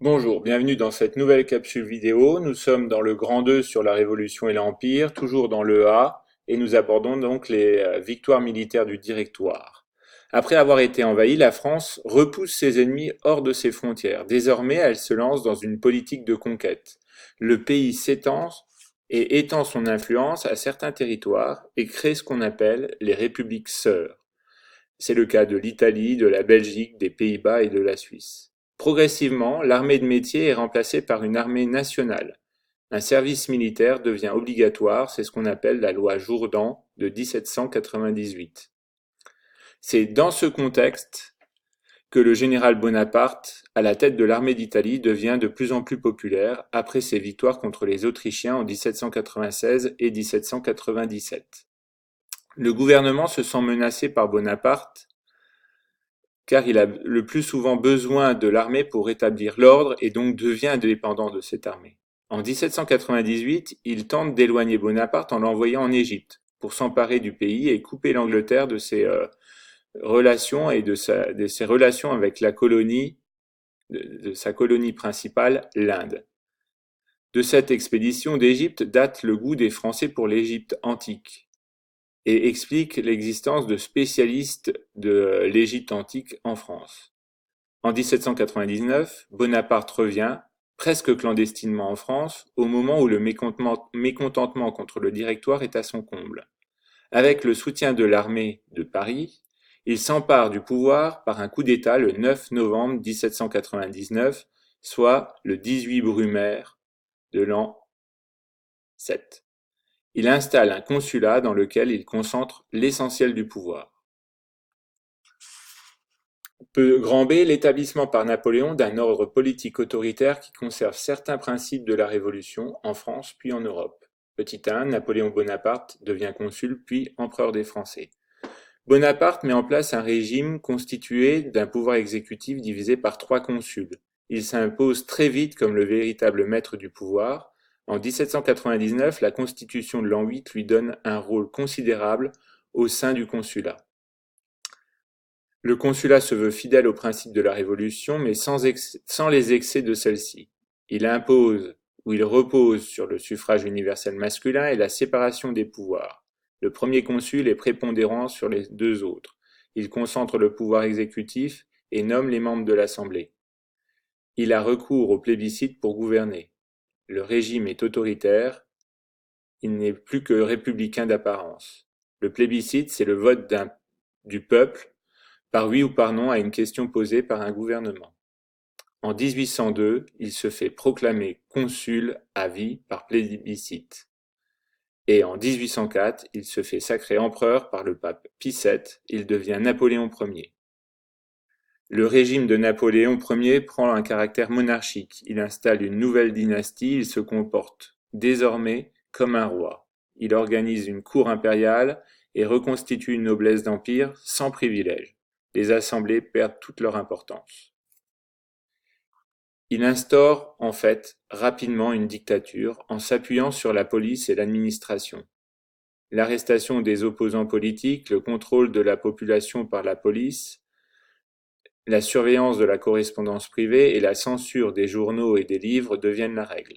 Bonjour, bienvenue dans cette nouvelle capsule vidéo. Nous sommes dans le Grand 2 sur la Révolution et l'Empire, toujours dans le A, et nous abordons donc les victoires militaires du Directoire. Après avoir été envahie, la France repousse ses ennemis hors de ses frontières. Désormais, elle se lance dans une politique de conquête. Le pays s'étend et étend son influence à certains territoires et crée ce qu'on appelle les républiques sœurs. C'est le cas de l'Italie, de la Belgique, des Pays-Bas et de la Suisse. Progressivement, l'armée de métier est remplacée par une armée nationale. Un service militaire devient obligatoire, c'est ce qu'on appelle la loi Jourdan de 1798. C'est dans ce contexte que le général Bonaparte, à la tête de l'armée d'Italie, devient de plus en plus populaire après ses victoires contre les Autrichiens en 1796 et 1797. Le gouvernement se sent menacé par Bonaparte car il a le plus souvent besoin de l'armée pour rétablir l'ordre et donc devient dépendant de cette armée. En 1798, il tente d'éloigner Bonaparte en l'envoyant en Égypte pour s'emparer du pays et couper l'Angleterre de ses relations et de ses relations avec la colonie, de sa colonie principale, l'Inde. De cette expédition d'Égypte date le goût des Français pour l'Égypte antique et explique l'existence de spécialistes de l'Égypte antique en France. En 1799, Bonaparte revient, presque clandestinement en France, au moment où le mécontentement contre le Directoire est à son comble. Avec le soutien de l'armée de Paris, il s'empare du pouvoir par un coup d'État le 9 novembre 1799, soit le 18 Brumaire de l'an 7. Il installe un consulat dans lequel il concentre l'essentiel du pouvoir. Grand B, l'établissement par Napoléon d'un ordre politique autoritaire qui conserve certains principes de la Révolution en France puis en Europe. Petit 1, Napoléon Bonaparte devient consul puis empereur des Français. Bonaparte met en place un régime constitué d'un pouvoir exécutif divisé par 3 consuls. Il s'impose très vite comme le véritable maître du pouvoir. En 1799, la constitution de l'an 8 lui donne un rôle considérable au sein du consulat. Le consulat se veut fidèle aux principes de la Révolution, mais sans les excès de celle-ci. Il impose ou il repose sur le suffrage universel masculin et la séparation des pouvoirs. Le premier consul est prépondérant sur les deux autres. Il concentre le pouvoir exécutif et nomme les membres de l'Assemblée. Il a recours au plébiscite pour gouverner. Le régime est autoritaire, il n'est plus que républicain d'apparence. Le plébiscite, c'est le vote du peuple par oui ou par non à une question posée par un gouvernement. En 1802, il se fait proclamer consul à vie par plébiscite. Et en 1804, il se fait sacrer empereur par le pape Pie VII, il devient Napoléon Ier. Le régime de Napoléon Ier prend un caractère monarchique, il installe une nouvelle dynastie, il se comporte désormais comme un roi. Il organise une cour impériale et reconstitue une noblesse d'empire sans privilèges. Les assemblées perdent toute leur importance. Il instaure en fait rapidement une dictature en s'appuyant sur la police et l'administration. L'arrestation des opposants politiques, le contrôle de la population par la police, la surveillance de la correspondance privée et la censure des journaux et des livres deviennent la règle.